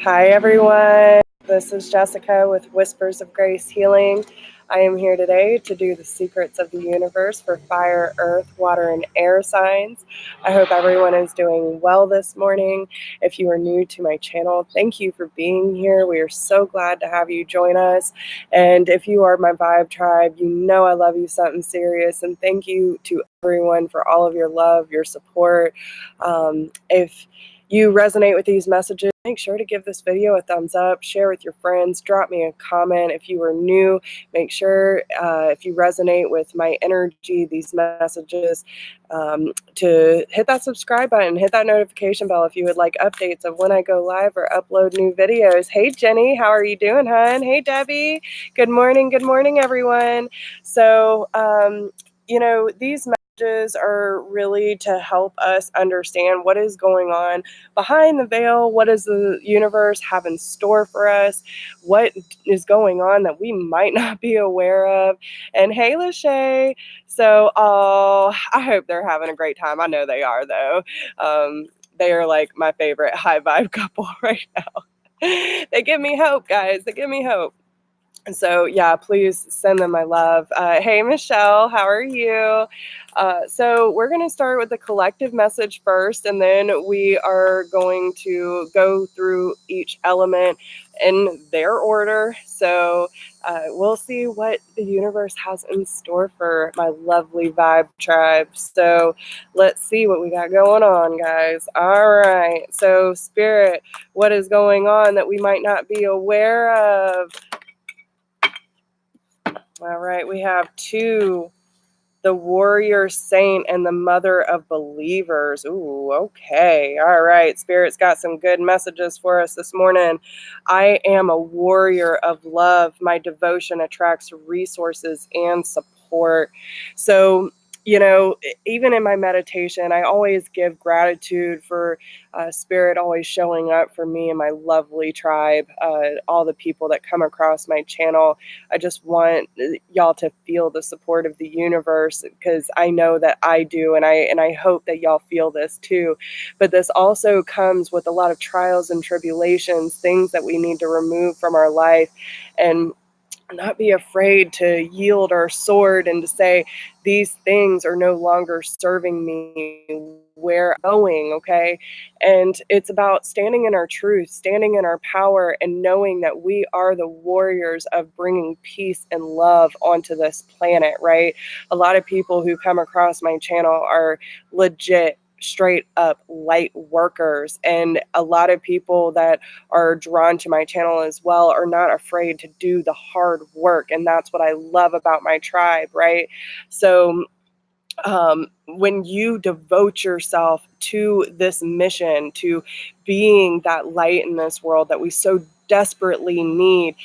Hi, everyone. This is Jessica with Whispers of Grace Healing. I am here today to do the secrets of the universe for fire, earth, water, and air signs. I hope everyone is doing well this morning. If you are new to my channel, thank you for being here. We are so glad to have you join us. And if you are my Vibe Tribe, you know I love you something serious. And thank you to everyone for all of your love, your support. If you resonate with these messages, make sure to give this video a thumbs up, share with your friends, drop me a comment. If you are new, make sure if you resonate with my energy, these messages, to hit that subscribe button, hit that notification bell if you would like updates of when I go live or upload new videos. Hey, Jenny, how are you doing, hon? Hey, Debbie. Good morning, everyone. So, these messages are really to help us understand what is going on behind the veil. What does the universe have in store for us? What is going on that we might not be aware of? And hey, Lachey. So, I hope they're having a great time. I know they are, though. They are like my favorite high vibe couple right now. They give me hope, guys. They give me hope. So yeah, please send them my love. Hey, Michelle, how are you? So we're going to start with the collective message first, and then we are going to go through each element in their order. So we'll see what the universe has in store for my lovely Vibe Tribe. So let's see what we got going on, guys. All right. So Spirit, what is going on that we might not be aware of? All right, we have two, the warrior saint and the mother of believers. Ooh, okay. All right, Spirit's got some good messages for us this morning. I am a warrior of love. My devotion attracts resources and support. So, even in my meditation, I always give gratitude for Spirit always showing up for me and my lovely tribe, all the people that come across my channel. I just want y'all to feel the support of the universe, because I know that I do, and I hope that y'all feel this too. But this also comes with a lot of trials and tribulations, things that we need to remove from our life, and not be afraid to yield our sword and to say, these things are no longer serving me, where I'm going, okay? And it's about standing in our truth, standing in our power, and knowing that we are the warriors of bringing peace and love onto this planet, right? A lot of people who come across my channel are legit straight up light workers, and a lot of people that are drawn to my channel as well are not afraid to do the hard work, and that's what I love about my tribe, right? So when you devote yourself to this mission, to being that light in this world that we so desperately need,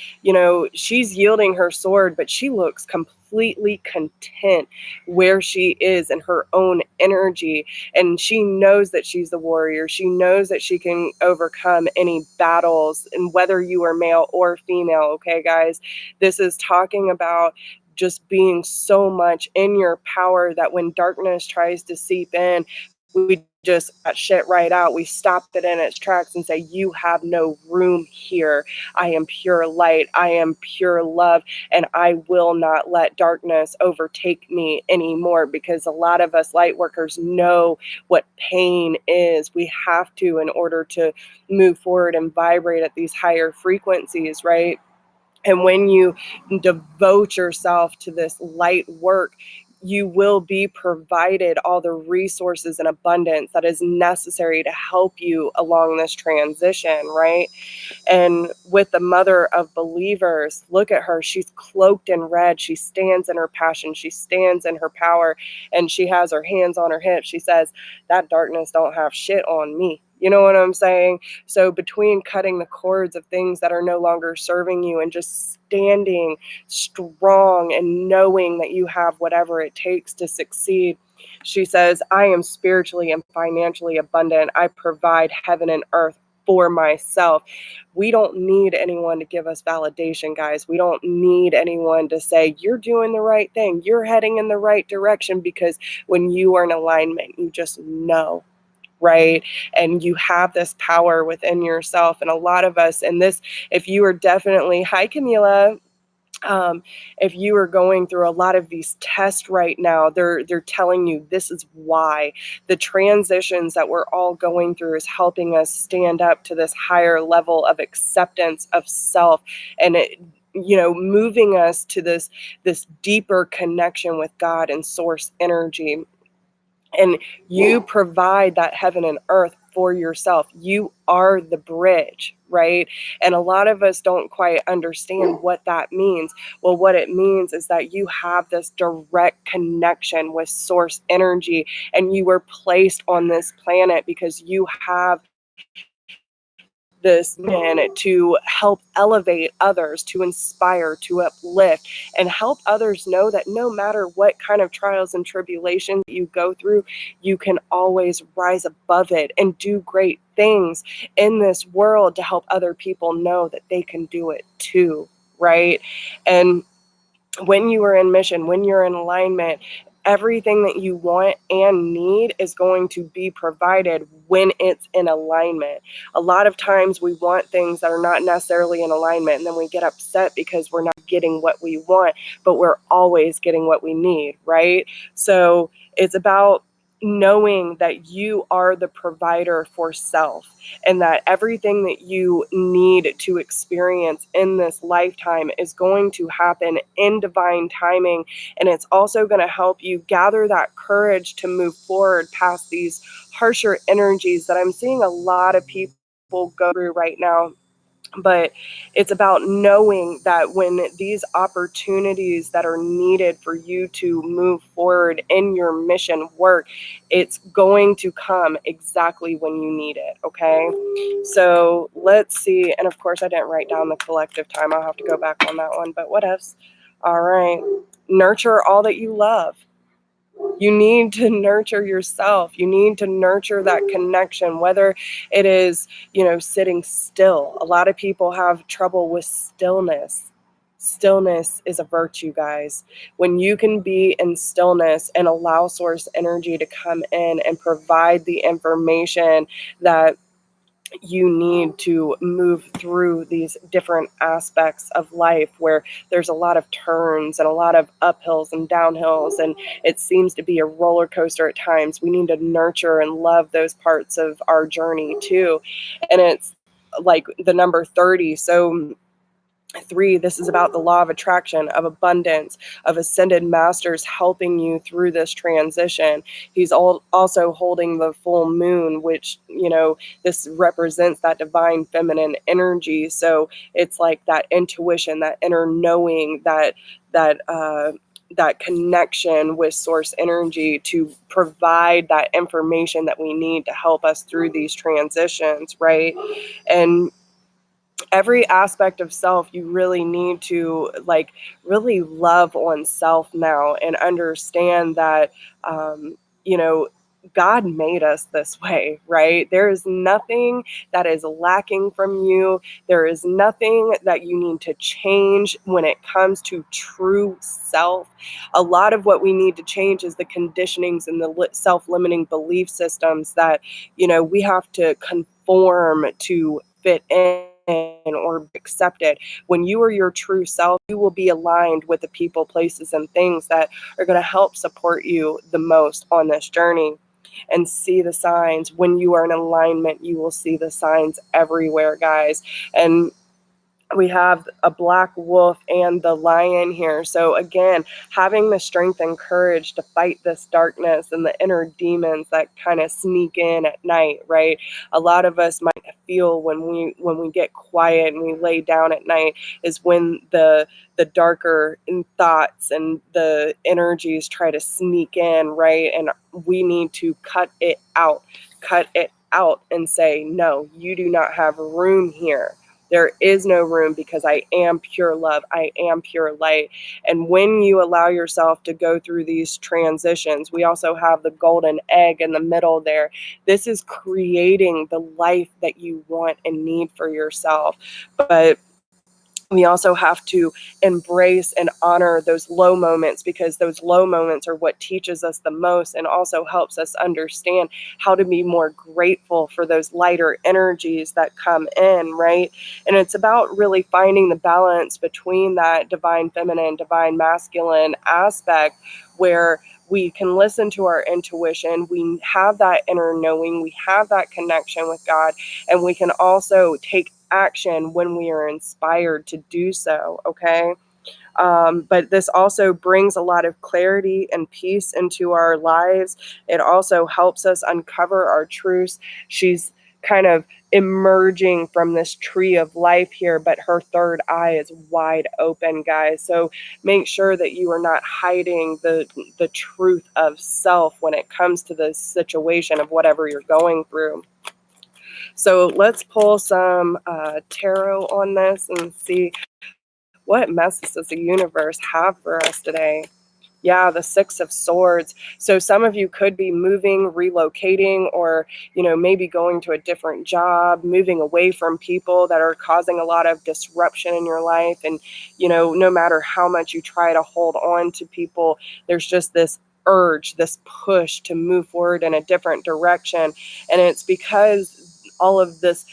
she's yielding her sword, but she looks completely content where she is in her own energy. And she knows that she's the warrior. She knows that she can overcome any battles, and whether you are male or female, okay, guys, this is talking about just being so much in your power that when darkness tries to seep in, we just cut shit right out. We stop it in its tracks and say, you have no room here. I am pure light. I am pure love. And I will not let darkness overtake me anymore, because a lot of us light workers know what pain is. We have to, in order to move forward and vibrate at these higher frequencies, right? And when you devote yourself to this light work, you will be provided all the resources and abundance that is necessary to help you along this transition, right? And with the mother of believers, look at her. She's cloaked in red. She stands in her passion. She stands in her power, and she has her hands on her hips. She says, that darkness don't have shit on me. You know what I'm saying? So between cutting the cords of things that are no longer serving you and just standing strong and knowing that you have whatever it takes to succeed, she says, I am spiritually and financially abundant. I provide heaven and earth for myself. We don't need anyone to give us validation, guys. We don't need anyone to say, you're doing the right thing, you're heading in the right direction, because when you are in alignment, you just know. right? And you have this power within yourself. And a lot of us, and this, if you are definitely, hi Camila, if you are going through a lot of these tests right now, they're telling you this is why the transitions that we're all going through is helping us stand up to this higher level of acceptance of self, and it, moving us to this deeper connection with God and source energy. And you provide that heaven and earth for yourself. You are the bridge, right? And a lot of us don't quite understand what that means. Well, what it means is that you have this direct connection with source energy, and you were placed on this planet because you have this mission to help elevate others, to inspire, to uplift, and help others know that no matter what kind of trials and tribulations you go through, you can always rise above it and do great things in this world to help other people know that they can do it too, right? And when you are in mission, when you're in alignment, everything that you want and need is going to be provided when it's in alignment. A lot of times we want things that are not necessarily in alignment, and then we get upset because we're not getting what we want, but we're always getting what we need, right? So it's about knowing that you are the provider for self, and that everything that you need to experience in this lifetime is going to happen in divine timing. And it's also going to help you gather that courage to move forward past these harsher energies that I'm seeing a lot of people go through right now. But it's about knowing that when these opportunities that are needed for you to move forward in your mission work, it's going to come exactly when you need it, okay? So let's see. And of course, I didn't write down the collective time. I'll have to go back on that one, but what else? All right. Nurture all that you love. You need to nurture yourself. You need to nurture that connection, whether it is, sitting still. A lot of people have trouble with stillness. Stillness is a virtue, guys. When you can be in stillness and allow source energy to come in and provide the information that you need to move through these different aspects of life where there's a lot of turns and a lot of uphills and downhills, and it seems to be a roller coaster at times. We need to nurture and love those parts of our journey too. And it's like the number 30. So 3, this is about the law of attraction, of abundance, of ascended masters helping you through this transition. He's also holding the full moon, which, this represents that divine feminine energy. So it's like that intuition, that inner knowing, that connection with source energy to provide that information that we need to help us through these transitions, right? And every aspect of self, you really need to really love on self now and understand that you know God made us this way, right? There is nothing that is lacking from you. There is nothing that you need to change when it comes to true self. A lot of what we need to change is the conditionings and the self-limiting belief systems that we have to conform to fit in or be accepted. When you are your true self, you will be aligned with the people, places, and things that are going to help support you the most on this journey. And see the signs. When you are in alignment, you will see the signs everywhere, guys. And we have a black wolf and the lion here. So again, having the strength and courage to fight this darkness and the inner demons that kind of sneak in at night, right? A lot of us might feel when we get quiet and we lay down at night is when the darker thoughts and the energies try to sneak in, right? And we need to cut it out and say, no, you do not have room here. There is no room because I am pure love. I am pure light. And when you allow yourself to go through these transitions, we also have the golden egg in the middle there. This is creating the life that you want and need for yourself. But We also have to embrace and honor those low moments, because those low moments are what teaches us the most and also helps us understand how to be more grateful for those lighter energies that come in, right? And it's about really finding the balance between that divine feminine, divine masculine aspect, where we can listen to our intuition, we have that inner knowing, we have that connection with God, and we can also take action when we are inspired to do so, okay? But this also brings a lot of clarity and peace into our lives. It also helps us uncover our truths. She's kind of emerging from this tree of life here, but her third eye is wide open, guys. So make sure that you are not hiding the truth of self when it comes to this situation of whatever you're going through. So let's pull some tarot on this and see what message does the universe have for us today. Yeah, the Six of Swords. So some of you could be moving, relocating, or, maybe going to a different job, moving away from people that are causing a lot of disruption in your life. And, no matter how much you try to hold on to people, there's just this urge, this push to move forward in a different direction. And it's because all of this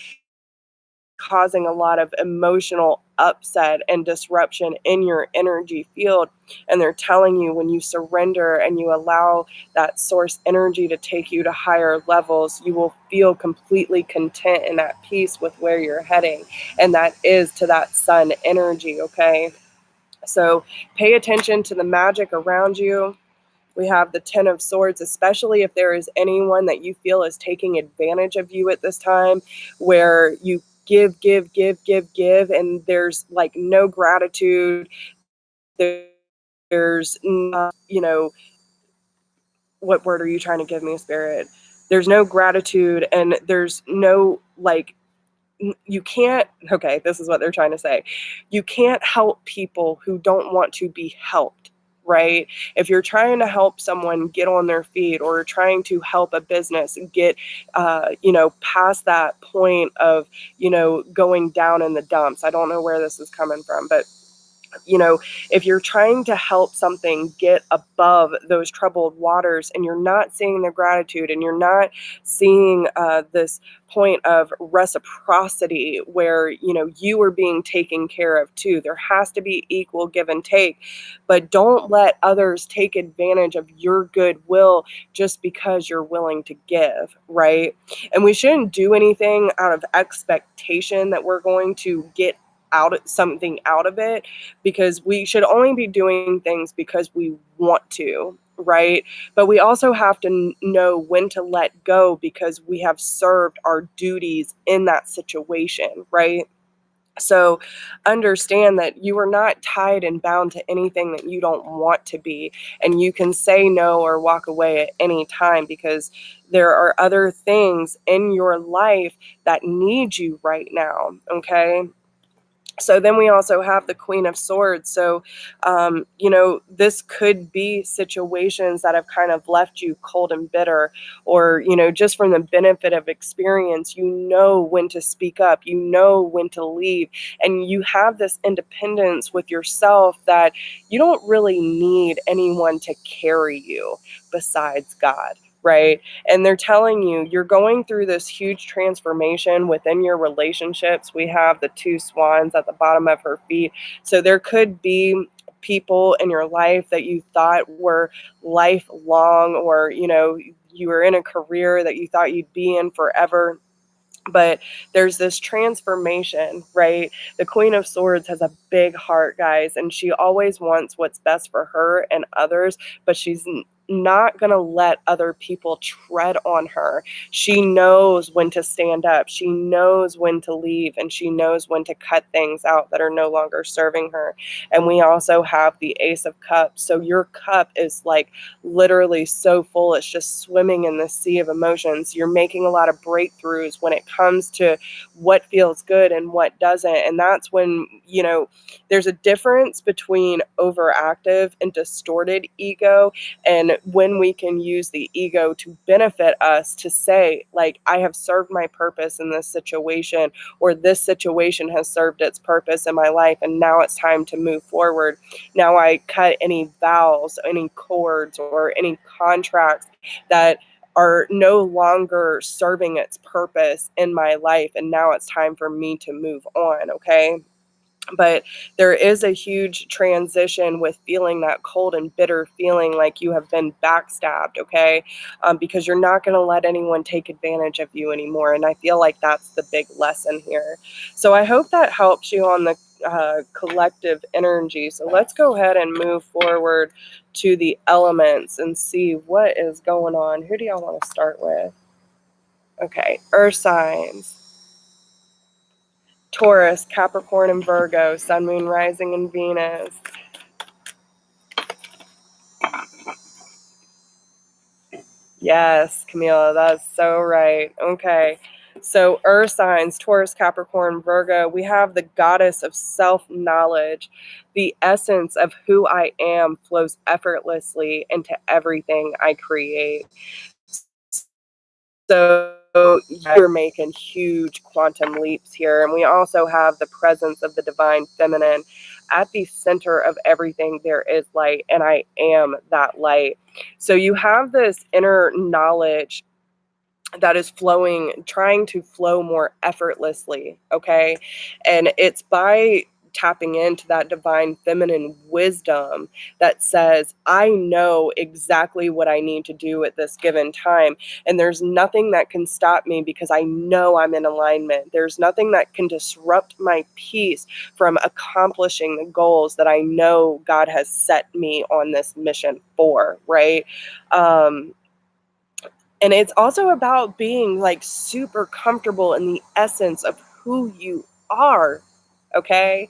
causing a lot of emotional upset and disruption in your energy field. And they're telling you, when you surrender and you allow that source energy to take you to higher levels, you will feel completely content and at peace with where you're heading. And that is to that sun energy, okay? So pay attention to the magic around you. We have the Ten of Swords, especially if there is anyone that you feel is taking advantage of you at this time, where you give, and there's like no gratitude. There's what word are you trying to give me, Spirit? There's no gratitude, and there's no you can't, okay, this is what they're trying to say. You can't help people who don't want to be helped, right? If you're trying to help someone get on their feet, or trying to help a business get, past that point of, going down in the dumps. I don't know where this is coming from, but if you're trying to help something get above those troubled waters, and you're not seeing the gratitude, and you're not seeing this point of reciprocity where, you are being taken care of too. There has to be equal give and take, but don't let others take advantage of your goodwill just because you're willing to give, right? And we shouldn't do anything out of expectation that we're going to get something out of it, because we should only be doing things because we want to, right? But we also have to know when to let go, because we have served our duties in that situation, right? So understand that you are not tied and bound to anything that you don't want to be, and you can say no or walk away at any time, because there are other things in your life that need you right now, okay? So then we also have the Queen of Swords. So, this could be situations that have kind of left you cold and bitter, or, just from the benefit of experience, when to speak up, when to leave, and you have this independence with yourself that you don't really need anyone to carry you besides God. Right. And they're telling you, you're going through this huge transformation within your relationships. We have the two swans at the bottom of her feet. So there could be people in your life that you thought were lifelong, or, you were in a career that you thought you'd be in forever. But there's this transformation, right? The Queen of Swords has a big heart, guys, and she always wants what's best for her and others, but she's not going to let other people tread on her. She knows when to stand up. She knows when to leave, and she knows when to cut things out that are no longer serving her. And we also have the Ace of Cups. So your cup is like literally so full. It's just swimming in the sea of emotions. You're making a lot of breakthroughs when it comes to what feels good and what doesn't. And that's when, there's a difference between overactive and distorted ego, and and when we can use the ego to benefit us, to say, like, I have served my purpose in this situation, or this situation has served its purpose in my life, and now it's time to move forward. Now I cut any vows, any cords, or any contracts that are no longer serving its purpose in my life, and now it's time for me to move on, okay? But there is a huge transition with feeling that cold and bitter feeling like you have been backstabbed, okay? Because you're not going to let anyone take advantage of you anymore. And I feel like that's the big lesson here. So I hope that helps you on the collective energy. So let's go ahead and move forward to the elements and see what is going on. Who do y'all want to start with? Okay, earth signs. Taurus, Capricorn, and Virgo, Sun, Moon, Rising, and Venus. Yes, Camila, that's so right. Okay. So, earth signs, Taurus, Capricorn, Virgo, we have the goddess of self-knowledge. The essence of who I am flows effortlessly into everything I create. So you're making huge quantum leaps here. And we also have the presence of the divine feminine. At the center of everything, there is light, and I am that light. So you have this inner knowledge that is flowing, trying to flow more effortlessly, okay? And it's by tapping into that divine feminine wisdom that says, I know exactly what I need to do at this given time. And there's nothing that can stop me because I know I'm in alignment. There's nothing that can disrupt my peace from accomplishing the goals that I know God has set me on this mission for, right? And it's also about being like super comfortable in the essence of who you are. Okay.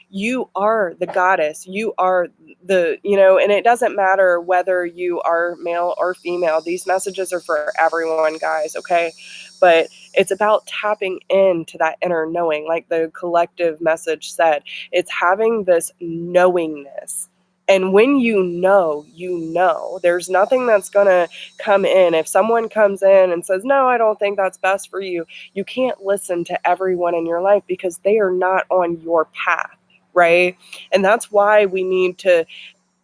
You are the goddess. You are and it doesn't matter whether you are male or female. These messages are for everyone, guys. Okay. But it's about tapping into that inner knowing, like the collective message said. It's having this knowingness. And when you know, there's nothing that's going to come in. If someone comes in and says, no, I don't think that's best for you, you can't listen to everyone in your life because they are not on your path, right? And that's why we need to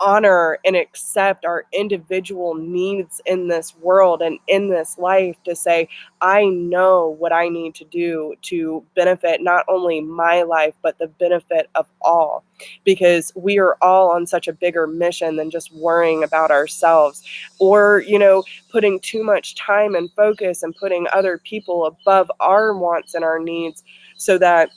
honor and accept our individual needs in this world and in this life, to say, I know what I need to do to benefit not only my life, but the benefit of all, because we are all on such a bigger mission than just worrying about ourselves, or, putting too much time and focus and putting other people above our wants and our needs, so that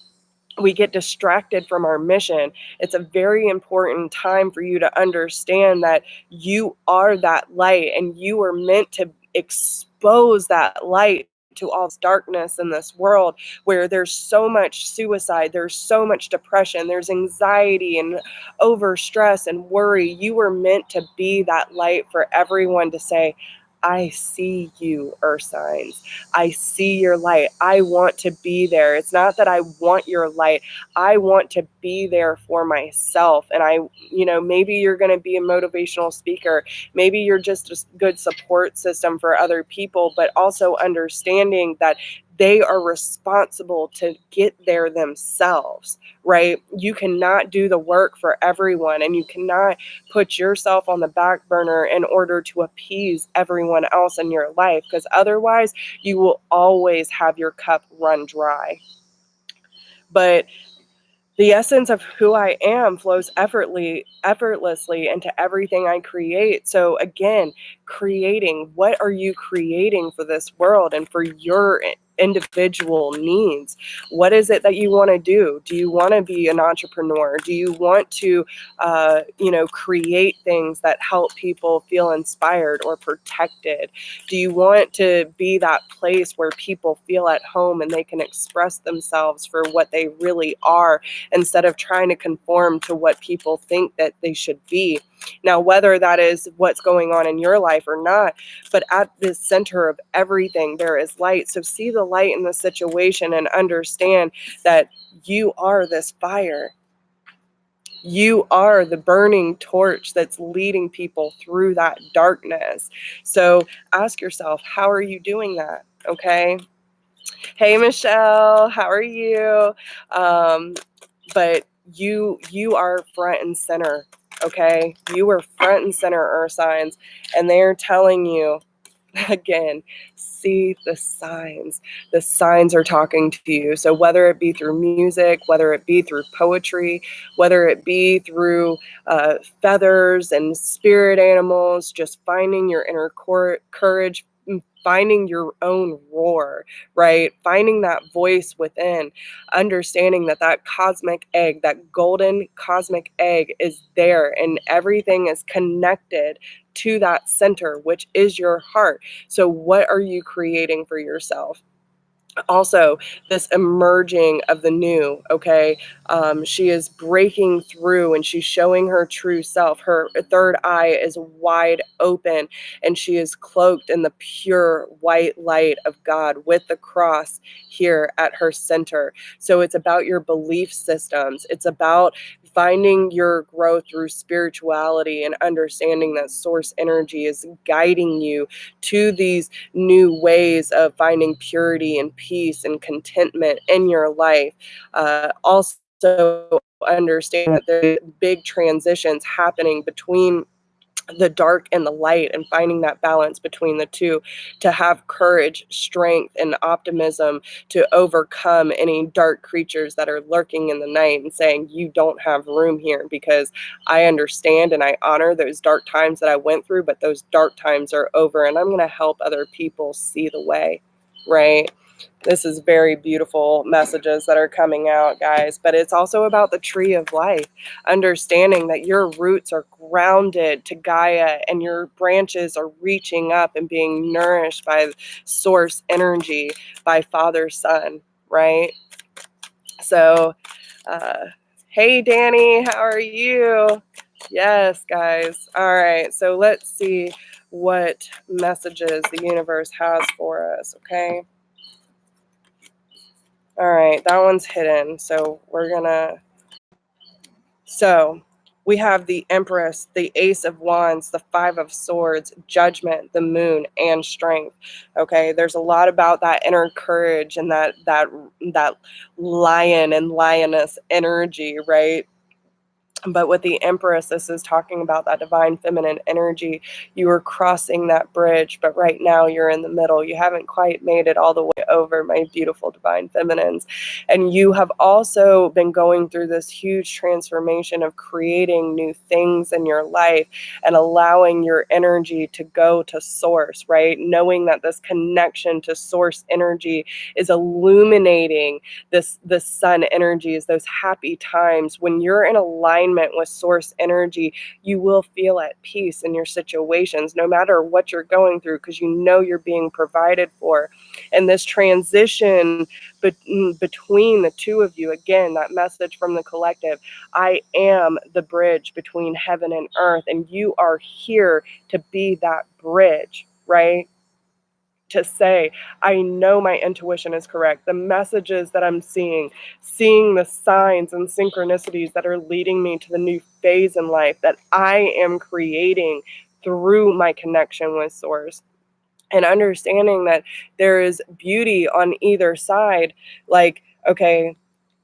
we get distracted from our mission. It's a very important time for you to understand that you are that light, and you are meant to expose that light to all this darkness in this world, where there's so much suicide, there's so much depression, there's anxiety and overstress and worry. You were meant to be that light for everyone, to say, I see you, earth signs. I see your light. I want to be there. It's not that I want your light. I want to be there for myself. And maybe you're going to be a motivational speaker. Maybe you're just a good support system for other people, but also understanding that they are responsible to get there themselves, right? You cannot do the work for everyone, and you cannot put yourself on the back burner in order to appease everyone else in your life, because otherwise you will always have your cup run dry. But the essence of who I am flows effortlessly into everything I create. So again, creating, what are you creating for this world and for your individual needs? What is it that you want to do? Do you want to be an entrepreneur? Do you want to, create things that help people feel inspired or protected? Do you want to be that place where people feel at home and they can express themselves for what they really are, instead of trying to conform to what people think that they should be? Now, whether that is what's going on in your life or not, but at the center of everything, there is light. So see the light in the situation and understand that you are this fire. You are the burning torch that's leading people through that darkness. So ask yourself, how are you doing that? Okay. Hey, Michelle, how are you? But you are front and center. Okay. You are front and center, earth signs, and they're telling you, again, see the signs. The signs are talking to you. So whether it be through music, whether it be through poetry, whether it be through feathers and spirit animals, just finding your inner courage, finding your own roar, right? Finding that voice within, understanding that that cosmic egg, that golden cosmic egg is there, and everything is connected to that center, which is your heart. So what are you creating for yourself? Also, this emerging of the new, okay? She is breaking through and she's showing her true self. Her third eye is wide open and she is cloaked in the pure white light of God with the cross here at her center. So it's about your belief systems. It's about finding your growth through spirituality and understanding that source energy is guiding you to these new ways of finding purity and peace and contentment in your life. Also, understand that there are big transitions happening between the dark and the light, and finding that balance between the two to have courage, strength, and optimism to overcome any dark creatures that are lurking in the night and saying, you don't have room here, because I understand and I honor those dark times that I went through, but those dark times are over and I'm going to help other people see the way, right? This is very beautiful messages that are coming out, guys. But it's also about the tree of life, understanding that your roots are grounded to Gaia and your branches are reaching up and being nourished by source energy, by Father, Son, right? So, hey, Danny, how are you? Yes, guys. All right. So let's see what messages the universe has for us, okay? All right, that one's hidden. So we have the Empress, the Ace of Wands, the Five of Swords, Judgment, the Moon, and Strength. Okay, there's a lot about that inner courage and that lion and lioness energy, right? But with the Empress, this is talking about that divine feminine energy. You are crossing that bridge, but right now you're in the middle. You haven't quite made it all the way over, my beautiful divine feminines. And you have also been going through this huge transformation of creating new things in your life and allowing your energy to go to source, right? Knowing that this connection to source energy is illuminating this sun energy, is those happy times when you're in alignment with source energy. You will feel at peace in your situations no matter what you're going through, because you know you're being provided for. And this transition between the two of you, again, that message from the collective, I am the bridge between heaven and earth, and you are here to be that bridge, right? To say, I know my intuition is correct. The messages that I'm seeing the signs and synchronicities that are leading me to the new phase in life that I am creating through my connection with Source. And understanding that there is beauty on either side. Like, okay,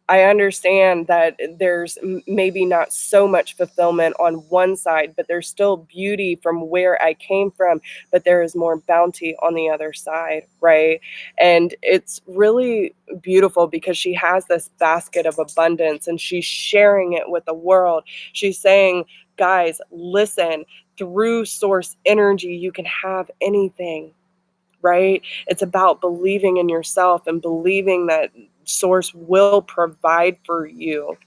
I understand that there's maybe not so much fulfillment on one side, but there's still beauty from where I came from, but there is more bounty on the other side, right? And it's really beautiful because she has this basket of abundance and she's sharing it with the world. She's saying, guys, listen, through source energy, you can have anything, right? It's about believing in yourself and believing that source will provide for you,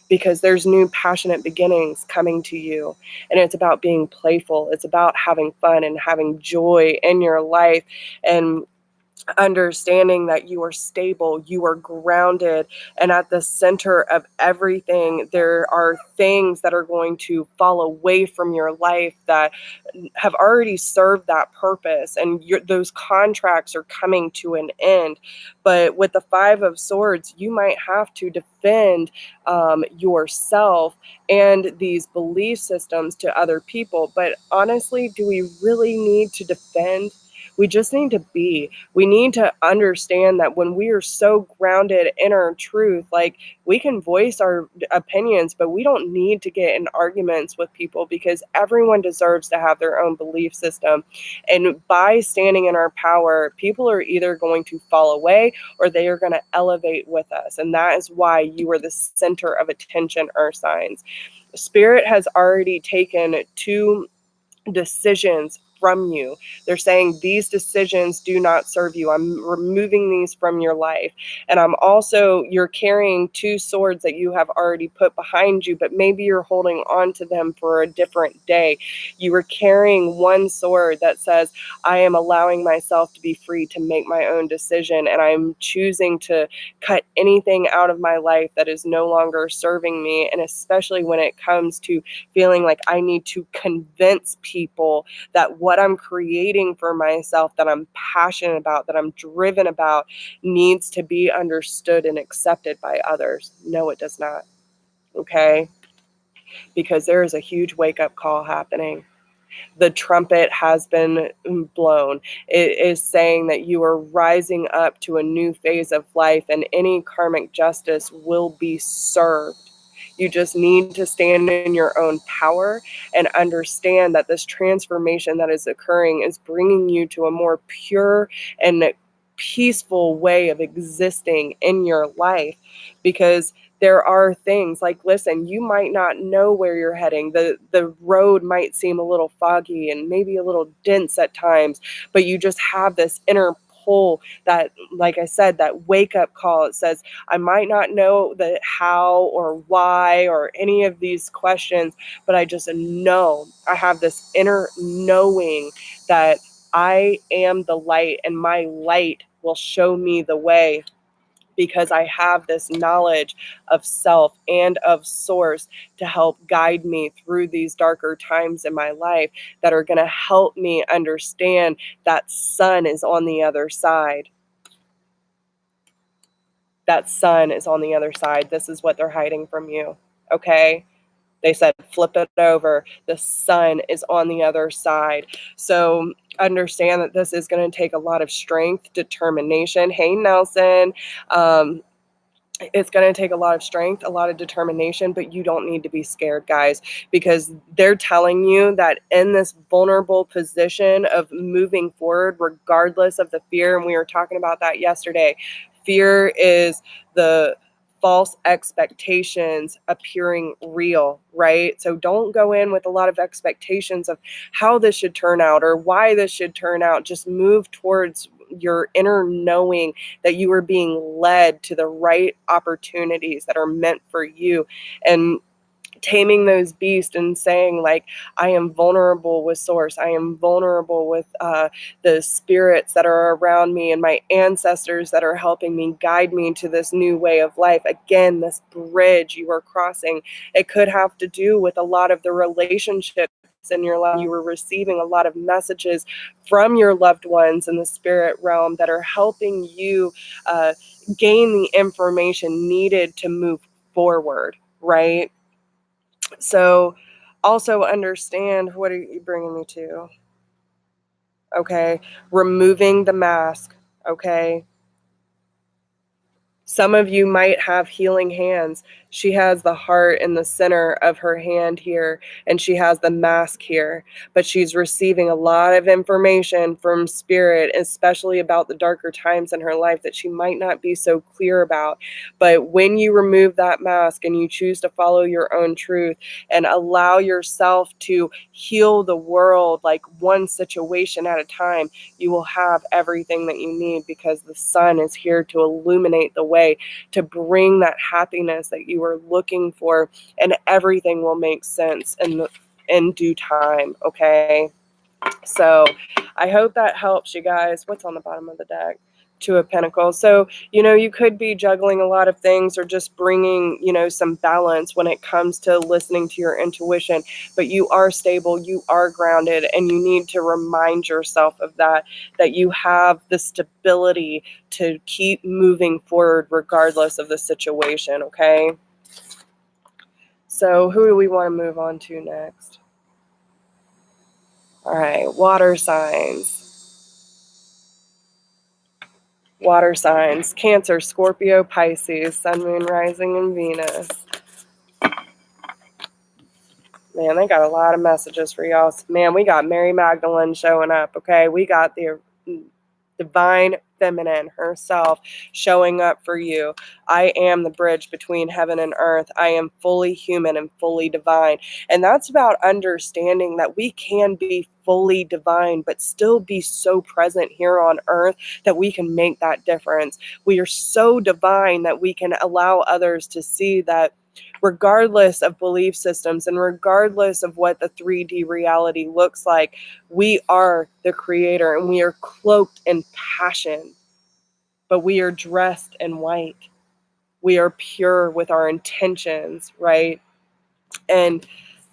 because there's new passionate beginnings coming to you. And it's about being playful. It's about having fun and having joy in your life. And understanding that you are stable, you are grounded, and at the center of everything, there are things that are going to fall away from your life that have already served that purpose, and those contracts are coming to an end. But with the Five of Swords, you might have to defend yourself and these belief systems to other people. But honestly, do we really need to defend? We just need to be. We need to understand that when we are so grounded in our truth, like, we can voice our opinions, but we don't need to get in arguments with people, because everyone deserves to have their own belief system. And by standing in our power, people are either going to fall away or they are going to elevate with us. And that is why you are the center of attention, earth signs. Spirit has already taken two decisions from you. They're saying these decisions do not serve you. I'm removing these from your life. And you're carrying two swords that you have already put behind you, but maybe you're holding on to them for a different day. You were carrying one sword that says, I am allowing myself to be free to make my own decision, and I'm choosing to cut anything out of my life that is no longer serving me. And especially when it comes to feeling like I need to convince people that what I'm creating for myself, that I'm passionate about, that I'm driven about, needs to be understood and accepted by others. No, it does not. Okay? Because there is a huge wake-up call happening. The trumpet has been blown. It is saying that you are rising up to a new phase of life, and any karmic justice will be served. You just need to stand in your own power and understand that this transformation that is occurring is bringing you to a more pure and peaceful way of existing in your life. Because there are things like, listen, you might not know where you're heading. The road might seem a little foggy and maybe a little dense at times, but you just have this inner pull that, like I said, that wake up call. It says, I might not know the how or why or any of these questions, but I just know, I have this inner knowing that I am the light, and my light will show me the way, because I have this knowledge of self and of source to help guide me through these darker times in my life, that are going to help me understand that sun is on the other side. That sun is on the other side. This is what they're hiding from you. Okay? They said, flip it over. The sun is on the other side. So understand that this is going to take a lot of strength, determination. Hey, Nelson. It's going to take a lot of strength, a lot of determination, but you don't need to be scared, guys, because they're telling you that in this vulnerable position of moving forward, regardless of the fear, and we were talking about that yesterday, fear is the false expectations appearing real, right? So don't go in with a lot of expectations of how this should turn out or why this should turn out. Just move towards your inner knowing that you are being led to the right opportunities that are meant for you, and taming those beasts and saying, like, I am vulnerable with source. I am vulnerable with the spirits that are around me and my ancestors that are helping me guide me to this new way of life. Again, this bridge you are crossing, it could have to do with a lot of the relationships in your life. You were receiving a lot of messages from your loved ones in the spirit realm that are helping you gain the information needed to move forward, right? So also understand, what are you bringing me to? Okay. Removing the mask. Okay. Some of you might have healing hands. She has the heart in the center of her hand here, and she has the mask here, but she's receiving a lot of information from spirit, especially about the darker times in her life that she might not be so clear about. But when you remove that mask and you choose to follow your own truth and allow yourself to heal the world, like one situation at a time, you will have everything that you need, because the sun is here to illuminate the way, to bring that happiness that you are looking for, and everything will make sense in due time. Okay. So I hope that helps you guys. What's on the bottom of the deck? Two of Pentacles. So, you could be juggling a lot of things or just bringing, some balance when it comes to listening to your intuition. But you are stable, you are grounded, and you need to remind yourself of that you have the stability to keep moving forward regardless of the situation, okay? So who do we want to move on to next? All right, water signs. Water signs, Cancer, Scorpio, Pisces, Sun, Moon, Rising, and Venus. Man, they got a lot of messages for y'all. Man, we got Mary Magdalene showing up, okay? We got the divine feminine herself showing up for you. I am the bridge between heaven and earth. I am fully human and fully divine. And that's about understanding that we can be fully divine, but still be so present here on earth that we can make that difference. We are so divine that we can allow others to see that regardless of belief systems and regardless of what the 3D reality looks like, we are the creator and we are cloaked in passion, but we are dressed in white. We are pure with our intentions, right? And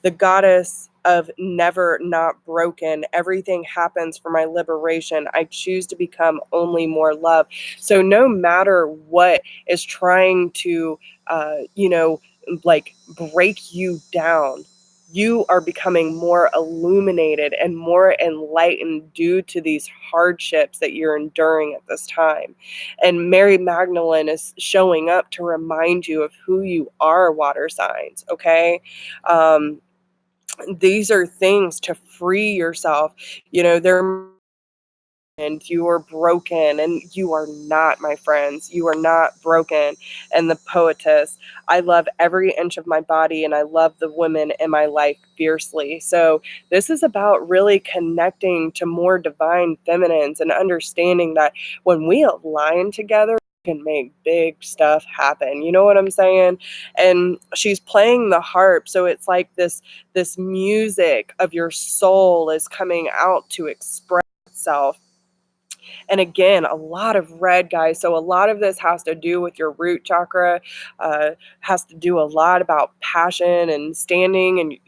the goddess of never not broken, everything happens for my liberation. I choose to become only more love. So no matter what is trying to, like break you down, you are becoming more illuminated and more enlightened due to these hardships that you're enduring at this time. And Mary Magdalene is showing up to remind you of who you are, water signs, okay? Um, these are things to free yourself. They're and you are broken, and you are not, my friends. You are not broken. And the poetess, I love every inch of my body and I love the women in my life fiercely. So this is about really connecting to more divine feminines and understanding that when we align together, we can make big stuff happen. You know what I'm saying? And she's playing the harp, so it's like this music of your soul is coming out to express itself. And again, a lot of red, guys. So a lot of this has to do with your root chakra, has to do a lot about passion and standing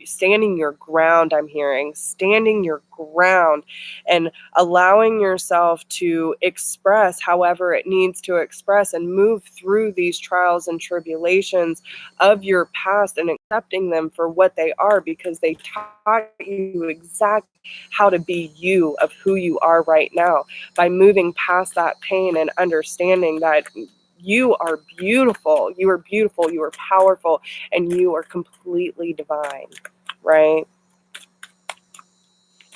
your ground. I'm hearing standing your ground and allowing yourself to express however it needs to express and move through these trials and tribulations of your past and accepting them for what they are, because they taught you exactly how to be you of who you are right now, by moving past that pain and understanding that you are beautiful, you are powerful, and you are completely divine, right?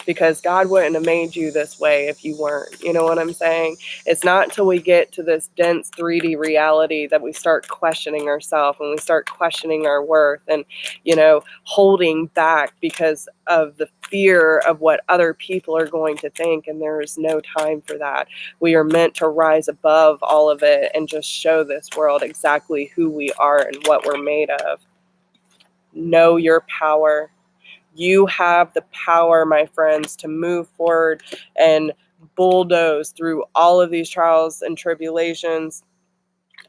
Because God wouldn't have made you this way if you weren't. You know what I'm saying? It's not until we get to this dense 3D reality that we start questioning ourselves and we start questioning our worth and, holding back because of the fear of what other people are going to think. And there is no time for that. We are meant to rise above all of it and just show this world exactly who we are and what we're made of. Know your power. You have the power, my friends, to move forward and bulldoze through all of these trials and tribulations.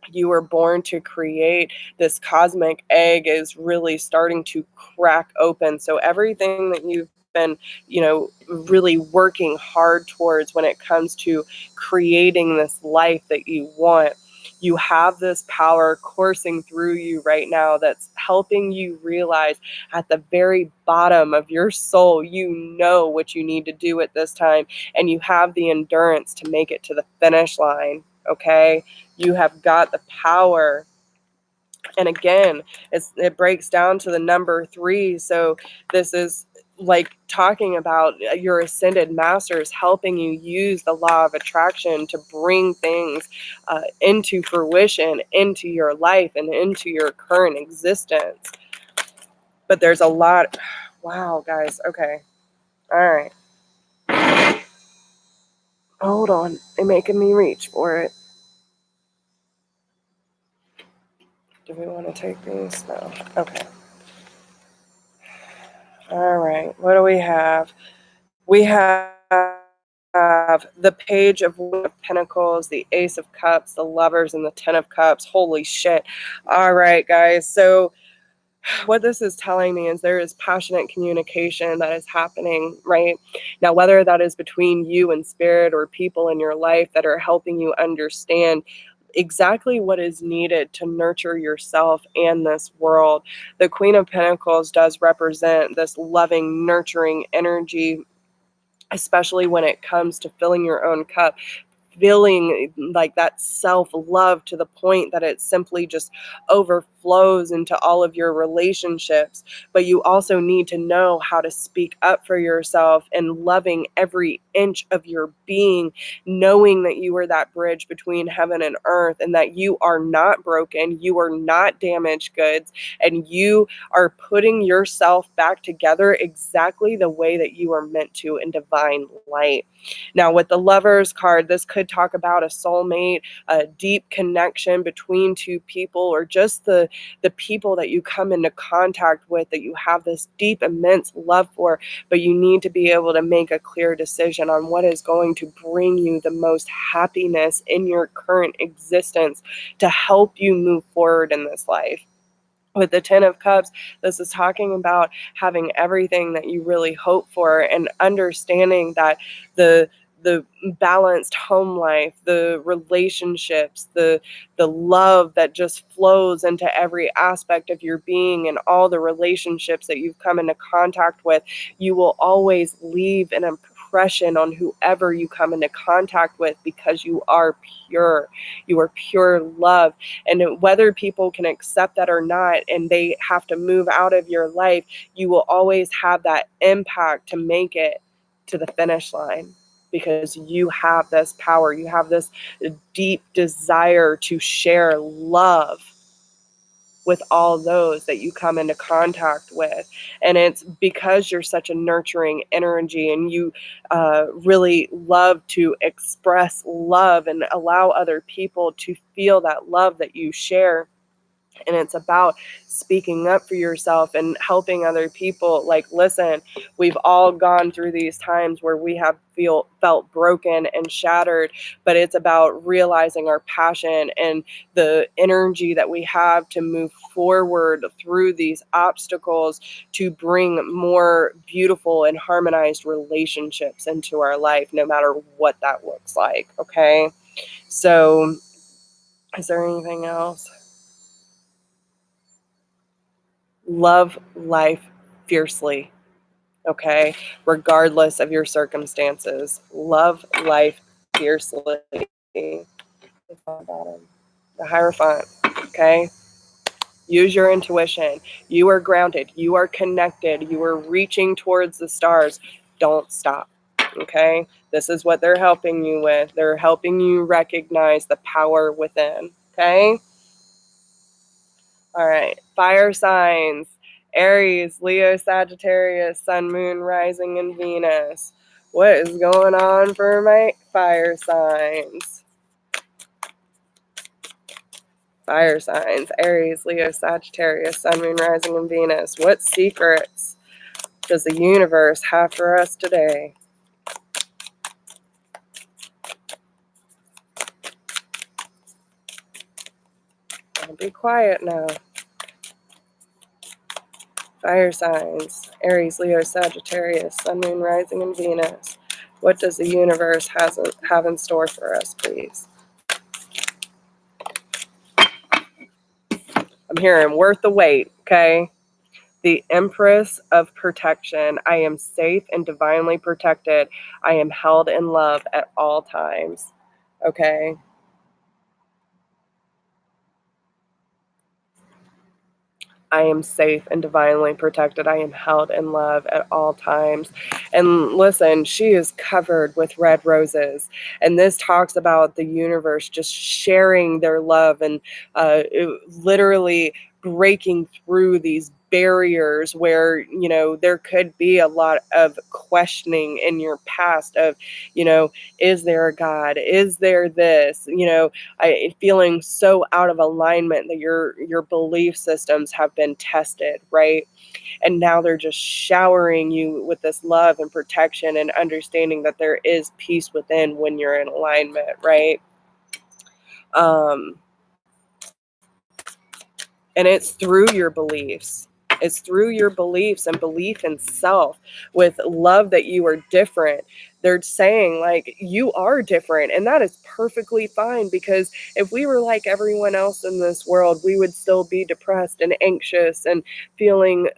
You were born to create. This cosmic egg is really starting to crack open. So everything that you've been, really working hard towards when it comes to creating this life that you want, you have this power coursing through you right now that's helping you realize at the very bottom of your soul, you know what you need to do at this time, and you have the endurance to make it to the finish line, okay? You have got the power. And again, it breaks down to the number 3. So this is like talking about your ascended masters helping you use the law of attraction to bring things into fruition, into your life, and into your current existence. But there's a lot. Wow, guys. Okay. All right. Hold on. They're making me reach for it. Do we want to take these? No. Okay. All right. What do we have? We have the Page of Pentacles, the Ace of Cups, the Lovers, and the Ten of Cups. Holy shit. All right, guys. So what this is telling me is there is passionate communication that is happening right now, whether that is between you and spirit or people in your life that are helping you understand exactly what is needed to nurture yourself and this world. The Queen of Pentacles does represent this loving, nurturing energy, especially when it comes to filling your own cup, feeling like that self-love to the point that it simply just overflows into all of your relationships. But you also need to know how to speak up for yourself and loving every inch of your being, knowing that you are that bridge between heaven and earth, and that you are not broken, you are not damaged goods, and you are putting yourself back together exactly the way that you are meant to in divine light. Now, with the Lovers card, this could talk about a soulmate, a deep connection between two people, or just the people that you come into contact with that you have this deep, immense love for, but you need to be able to make a clear decision on what is going to bring you the most happiness in your current existence to help you move forward in this life. With the Ten of Cups, this is talking about having everything that you really hope for and understanding that the balanced home life, the relationships, the love that just flows into every aspect of your being and all the relationships that you've come into contact with, you will always leave an impression on whoever you come into contact with because you are pure. You are pure love. And whether people can accept that or not, and they have to move out of your life, you will always have that impact to make it to the finish line because you have this power. You have this deep desire to share love with all those that you come into contact with. And it's because you're such a nurturing energy and you really love to express love and allow other people to feel that love that you share. And it's about speaking up for yourself and helping other people. Like, listen, we've all gone through these times where we have felt broken and shattered, but it's about realizing our passion and the energy that we have to move forward through these obstacles to bring more beautiful and harmonized relationships into our life, no matter what that looks like. Okay. So is there anything else? Love life fiercely, okay? Regardless of your circumstances. Love life fiercely. The Hierophant, okay? Use your intuition. You are grounded. You are connected. You are reaching towards the stars. Don't stop, okay? This is what they're helping you with. They're helping you recognize the power within, okay? All right, fire signs. Aries, Leo, Sagittarius, Sun, Moon, Rising, and Venus. What is going on for my fire signs? Fire signs. Aries, Leo, Sagittarius, Sun, Moon, Rising, and Venus. What secrets does the universe have for us today? I'll be quiet now. Fire signs. Aries, Leo, Sagittarius, Sun, Moon, Rising, and Venus. What does the universe have in store for us, please? I'm hearing worth the wait, okay? The Empress of Protection. I am safe and divinely protected. I am held in love at all times, okay? I am safe and divinely protected. I am held in love at all times. And listen, she is covered with red roses. And this talks about the universe just sharing their love and literally breaking through these barriers where, there could be a lot of questioning in your past of, is there a God? Is there this? Feeling so out of alignment that your belief systems have been tested, right? And now they're just showering you with this love and protection and understanding that there is peace within when you're in alignment, right? Um, and it's through your beliefs. It's through your beliefs and belief in self with love that you are different. They're saying, like, you are different, and that is perfectly fine, because if we were like everyone else in this world, we would still be depressed and anxious and feeling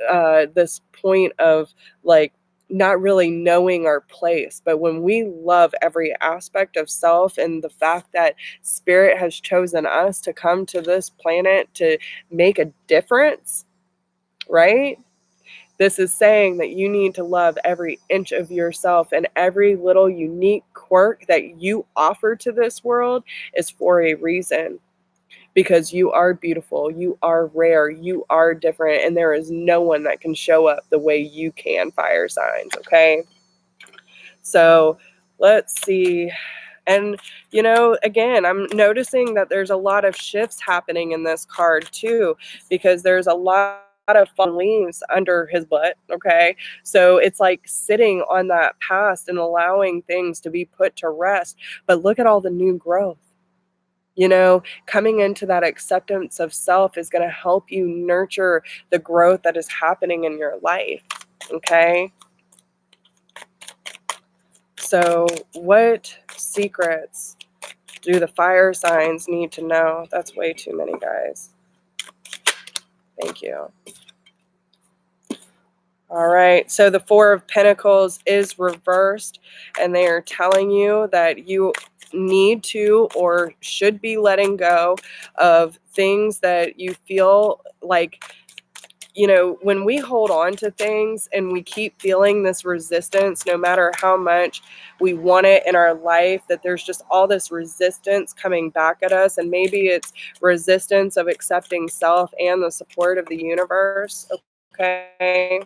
this point of, like, not really knowing our place. But when we love every aspect of self and the fact that spirit has chosen us to come to this planet to make a difference, right? This is saying that you need to love every inch of yourself, and every little unique quirk that you offer to this world is for a reason. Because you are beautiful, you are rare, you are different, and there is no one that can show up the way you can, fire signs, okay? So let's see. And, again, I'm noticing that there's a lot of shifts happening in this card too, because there's a lot of fallen leaves under his butt, okay? So it's like sitting on that past and allowing things to be put to rest. But look at all the new growth. Coming into that acceptance of self is going to help you nurture the growth that is happening in your life, okay? So what secrets do the fire signs need to know? That's way too many, guys. Thank you. All right. So the Four of Pentacles is reversed, and they are telling you that you need to or should be letting go of things that you feel like, when we hold on to things and we keep feeling this resistance, no matter how much we want it in our life, that there's just all this resistance coming back at us. And maybe it's resistance of accepting self and the support of the universe. Okay.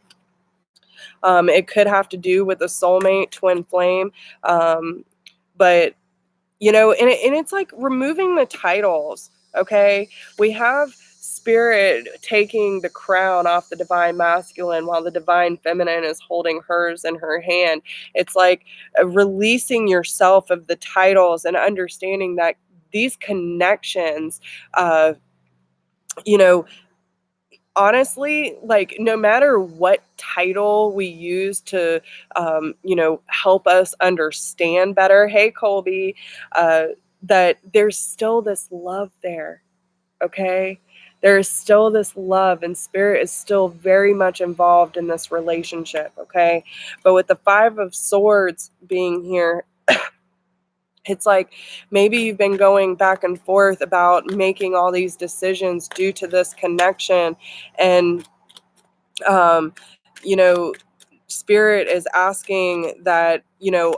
It could have to do with a soulmate, twin flame. But and it's like removing the titles, okay? We have spirit taking the crown off the divine masculine while the divine feminine is holding hers in her hand. It's like releasing yourself of the titles and understanding that these connections, uh, you know, honestly, like, no matter what title we use to help us understand better, hey Colby, uh that there's still this love there, okay? There is still this love, and spirit is still very much involved in this relationship, okay? But with the Five of Swords being here, it's like maybe you've been going back and forth about making all these decisions due to this connection. And um, you know, spirit is asking that,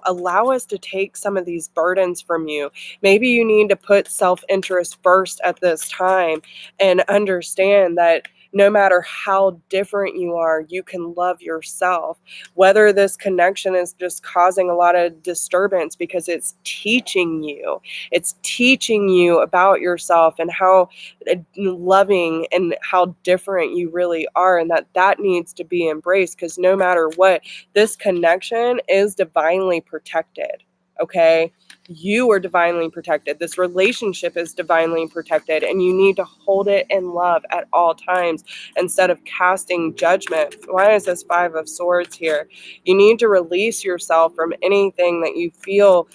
allow us to take some of these burdens from you. Maybe you need to put self-interest first at this time and understand that no matter how different you are, you can love yourself. Whether this connection is just causing a lot of disturbance because it's teaching you about yourself and how loving and how different you really are, and that needs to be embraced, because no matter what, this connection is divinely protected, okay? You are divinely protected. This relationship is divinely protected, and you need to hold it in love at all times instead of casting judgment. Why is this Five of Swords here? You need to release yourself from anything that you feel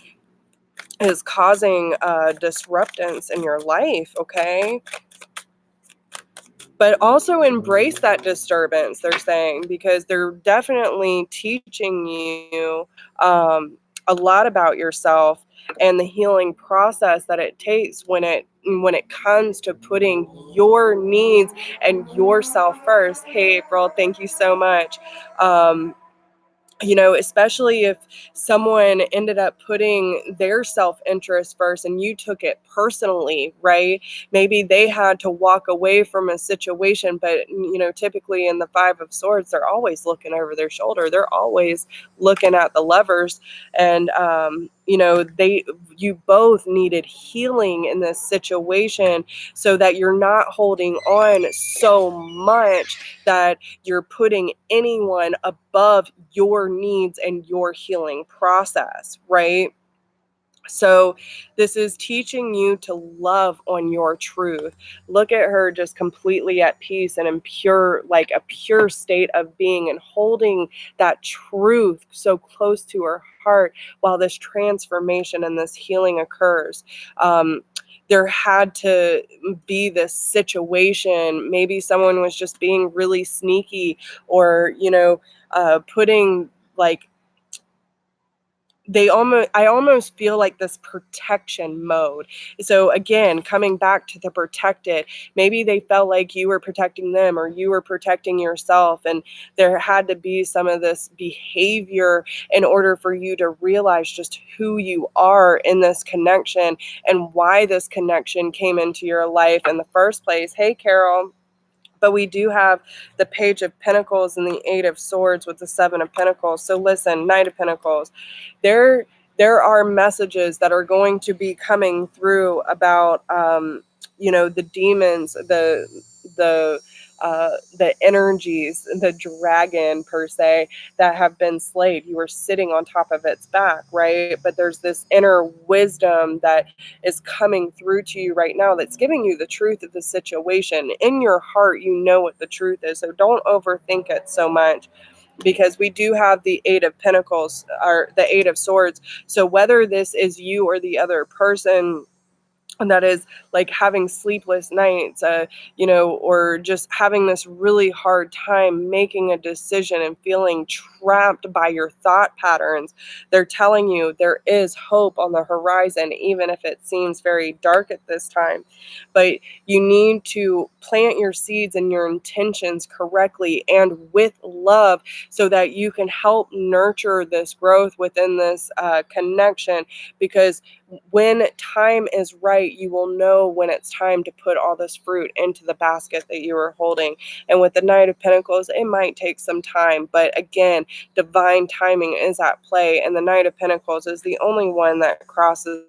is causing disruptance in your life, okay? But also embrace that disturbance, they're saying, because they're definitely teaching you a lot about yourself and the healing process that it takes when it comes to putting your needs and yourself first. Hey, April, thank you so much. especially if someone ended up putting their self-interest first and you took it personally, right? Maybe they had to walk away from a situation, but typically in the Five of Swords, they're always looking over their shoulder. They're always looking at the lovers, and you both needed healing in this situation so that you're not holding on so much that you're putting anyone above your needs and your healing process, right? So this is teaching you to love on your truth. Look at her just completely at peace and in pure, like a pure state of being, and holding that truth so close to her heart while this transformation and this healing occurs. There had to be this situation. Maybe someone was just being really sneaky, or putting like I almost feel like this protection mode. So again, coming back to the protected, maybe they felt like you were protecting them or you were protecting yourself, and there had to be some of this behavior in order for you to realize just who you are in this connection and why this connection came into your life in the first place. Hey, Carol. But we do have the Page of Pentacles and the Eight of Swords with the Seven of Pentacles. So listen, Knight of Pentacles, there there are messages that are going to be coming through about the demons, the the energies, the dragon per se, that have been slayed. You are sitting on top of its back, right? But there's this inner wisdom that is coming through to you right now that's giving you the truth of the situation. In your heart, you know what the truth is. So don't overthink it so much, because we do have the Eight of Pentacles, or the Eight of Swords. So whether this is you or the other person, and that is like having sleepless nights, or just having this really hard time making a decision and feeling trapped by your thought patterns, they're telling you there is hope on the horizon, even if it seems very dark at this time. But you need to plant your seeds and your intentions correctly and with love, so that you can help nurture this growth within this connection. Because when time is right, you will know when it's time to put all this fruit into the basket that you are holding. And with the Knight of Pentacles, it might take some time, but again, divine timing is at play, and the Knight of Pentacles is the only one that crosses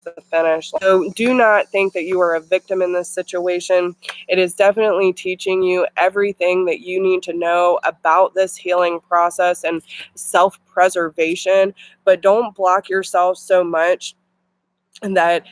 the finish. So do not think that you are a victim in this situation. It is definitely teaching you everything that you need to know about this healing process and self-preservation, but don't block yourself so much. And that,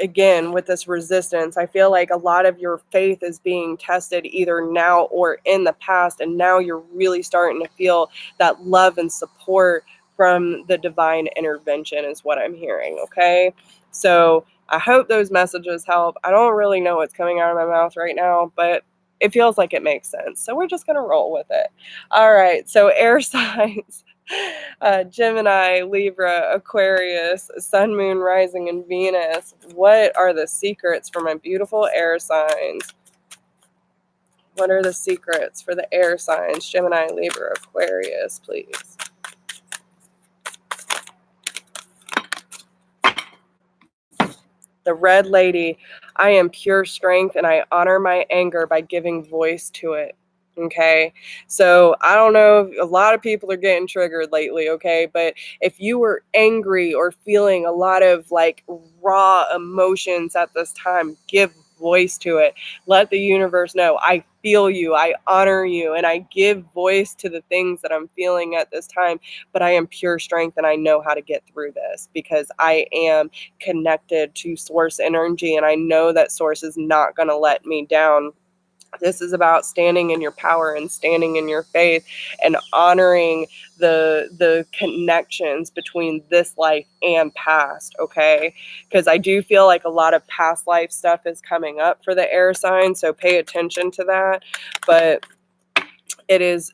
again, with this resistance, I feel like a lot of your faith is being tested either now or in the past. And now you're really starting to feel that love and support from the divine intervention, is what I'm hearing. Okay. So I hope those messages help. I don't really know what's coming out of my mouth right now, but it feels like it makes sense. So we're just going to roll with it. All right. So air signs. Gemini, Libra, Aquarius, Sun, Moon, Rising, and Venus. What are the secrets for my beautiful air signs? What are the secrets for the air signs? Gemini, Libra, Aquarius, please. The Red Lady. I am pure strength and I honor my anger by giving voice to it. Okay. So I don't know if a lot of people are getting triggered lately. Okay. But if you were angry or feeling a lot of like raw emotions at this time, give voice to it. Let the universe know I feel you, I honor you, and I give voice to the things that I'm feeling at this time. But I am pure strength and I know how to get through this because I am connected to source energy, and I know that source is not going to let me down. This is about standing in your power and standing in your faith and honoring the connections between this life and past, okay? Because I do feel like a lot of past life stuff is coming up for the air sign, so pay attention to that. But it is,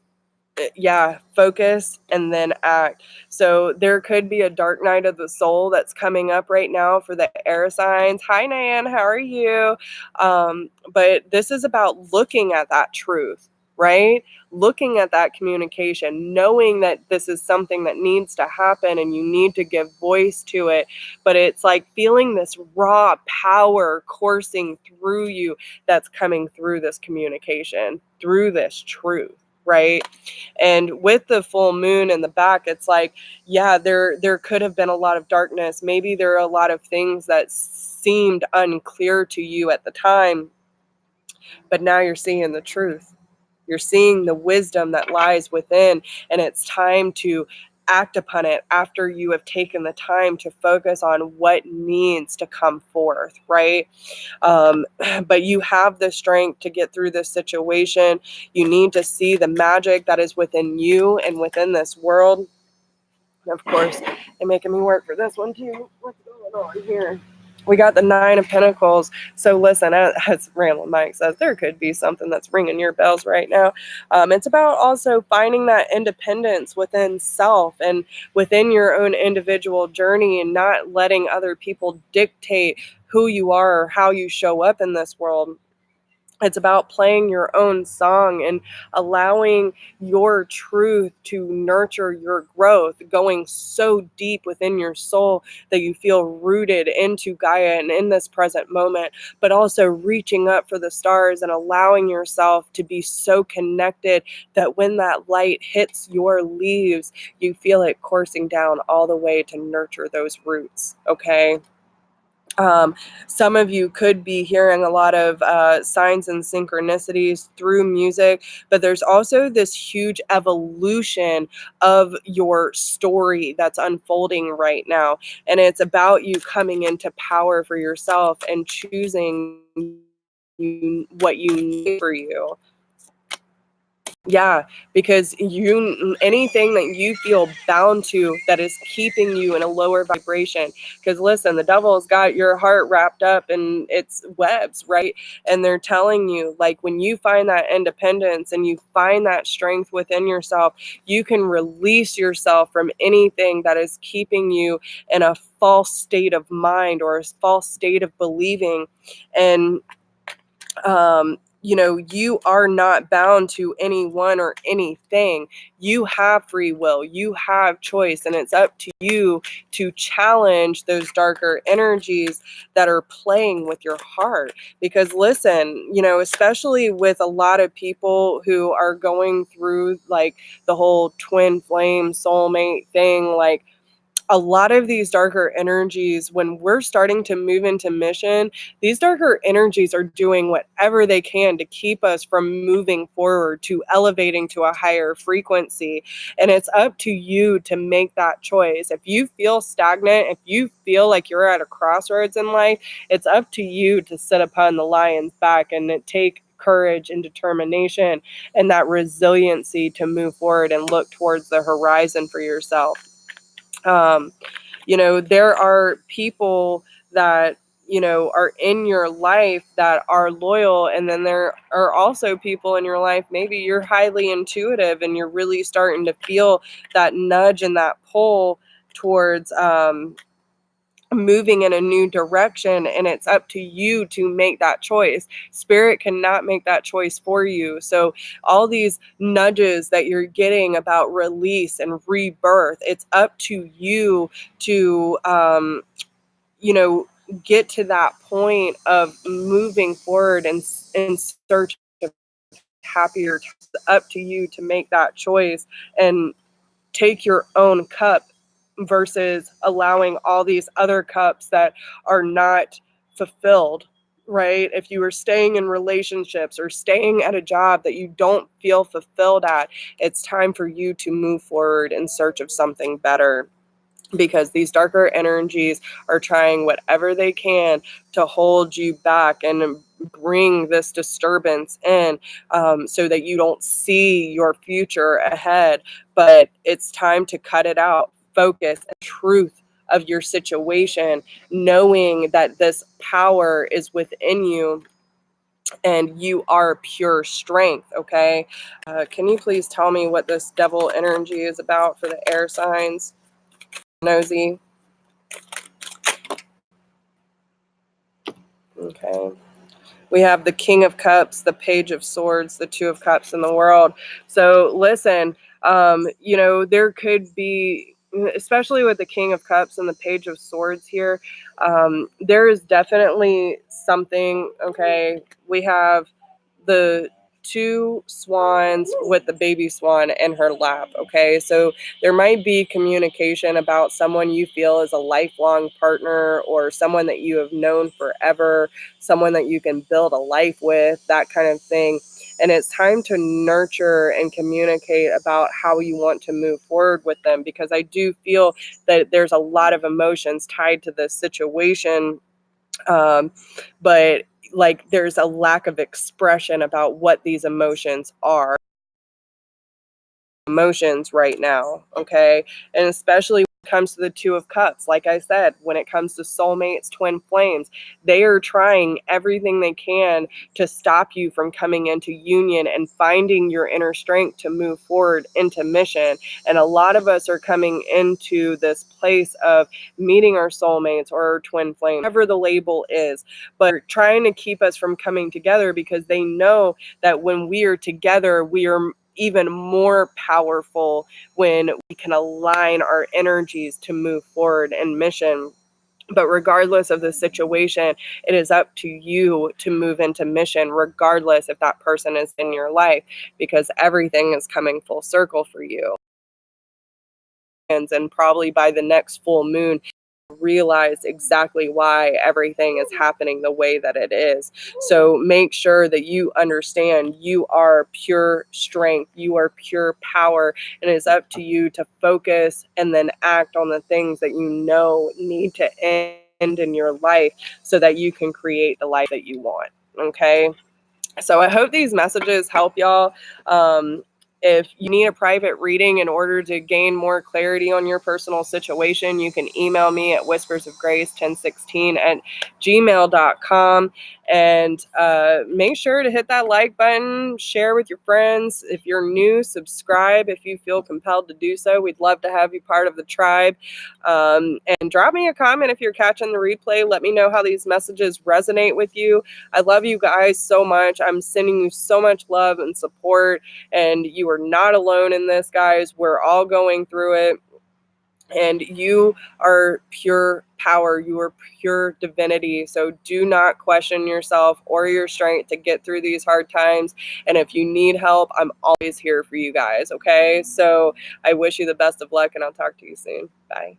focus and then act. So there could be a dark night of the soul that's coming up right now for the air signs. Hi, Nan, how are you? But this is about looking at that truth, right? Looking at that communication, knowing that this is something that needs to happen and you need to give voice to it, but it's like feeling this raw power coursing through you that's coming through this communication, through this truth, right? And with the full moon in the back, it's like, yeah, there could have been a lot of darkness. Maybe there are a lot of things that seemed unclear to you at the time, but now you're seeing the truth. You're seeing the wisdom that lies within, and it's time to act upon it after you have taken the time to focus on what needs to come forth, right? But you have the strength to get through this situation. You need to see the magic that is within you and within this world. And of course, they're making me work for this one too. What's going on here? We got the Nine of Pentacles. So listen, as Randall Mike says, there could be something that's ringing your bells right now. It's about also finding that independence within self and within your own individual journey, and not letting other people dictate who you are or how you show up in this world. It's about playing your own song and allowing your truth to nurture your growth, going so deep within your soul that you feel rooted into Gaia and in this present moment, but also reaching up for the stars and allowing yourself to be so connected that when that light hits your leaves, you feel it coursing down all the way to nurture those roots, okay? Some of you could be hearing a lot of signs and synchronicities through music, but there's also this huge evolution of your story that's unfolding right now. And it's about you coming into power for yourself and choosing what you need for you. Yeah, because anything that you feel bound to that is keeping you in a lower vibration. Because listen, the devil's got your heart wrapped up in its webs, right? And they're telling you, like, when you find that independence and you find that strength within yourself, you can release yourself from anything that is keeping you in a false state of mind or a false state of believing. And you are not bound to anyone or anything. You have free will, you have choice, and it's up to you to challenge those darker energies that are playing with your heart. Because listen, especially with a lot of people who are going through like the whole twin flame soulmate thing, like, a lot of these darker energies, when we're starting to move into mission, these darker energies are doing whatever they can to keep us from moving forward, to elevating to a higher frequency. And it's up to you to make that choice. If you feel stagnant, if you feel like you're at a crossroads in life, it's up to you to sit upon the lion's back and take courage and determination and that resiliency to move forward and look towards the horizon for yourself. There are people that, are in your life that are loyal. And then there are also people in your life, maybe you're highly intuitive and you're really starting to feel that nudge and that pull towards, moving in a new direction, and it's up to you to make that choice. Spirit cannot make that choice for you. So all these nudges that you're getting about release and rebirth, it's up to you to get to that point of moving forward and in search of happier times. It's up to you to make that choice and take your own cup versus allowing all these other cups that are not fulfilled, right? If you are staying in relationships or staying at a job that you don't feel fulfilled at, it's time for you to move forward in search of something better. Because these darker energies are trying whatever they can to hold you back and bring this disturbance in, so that you don't see your future ahead. But it's time to cut it out, focus and truth of your situation, knowing that this power is within you and you are pure strength. Okay, can you please tell me what this devil energy is about for the air signs? Nosy. Okay. We have the King of Cups, the Page of Swords, the Two of Cups in the world. So listen, there could be, especially with the King of Cups and the Page of Swords here, there is definitely something, okay? We have the two swans with the baby swan in her lap, okay? So there might be communication about someone you feel is a lifelong partner or someone that you have known forever, someone that you can build a life with, that kind of thing. And it's time to nurture and communicate about how you want to move forward with them, because I do feel that there's a lot of emotions tied to this situation. But like there's a lack of expression about what these emotions right now, okay? And especially when it comes to the Two of Cups, like I said, when it comes to soulmates, twin flames, they are trying everything they can to stop you from coming into union and finding your inner strength to move forward into mission. And a lot of us are coming into this place of meeting our soulmates or our twin flame, whatever the label is, but trying to keep us from coming together because they know that when we are together, we are even more powerful when we can align our energies to move forward in mission. But regardless of the situation, it is up to you to move into mission, regardless if that person is in your life, because everything is coming full circle for you. And probably by the next full moon, realize exactly why everything is happening the way that it is. So make sure that you understand you are pure strength, you are pure power, and it's up to you to focus and then act on the things that you know need to end in your life so that you can create the life that you want. Okay. So I hope these messages help y'all. If you need a private reading in order to gain more clarity on your personal situation, you can email me at whispersofgrace1016@gmail.com. And make sure to hit that like button, share with your friends. If you're new, subscribe if you feel compelled to do so. We'd love to have you part of the tribe. And drop me a comment if you're catching the replay. Let me know how these messages resonate with you. I love you guys so much. I'm sending you so much love and support, and you are not alone in this, guys. We're all going through it, and you are pure power. You are pure divinity. So do not question yourself or your strength to get through these hard times. And if you need help, I'm always here for you guys, okay? So I wish you the best of luck, and I'll talk to you soon. Bye.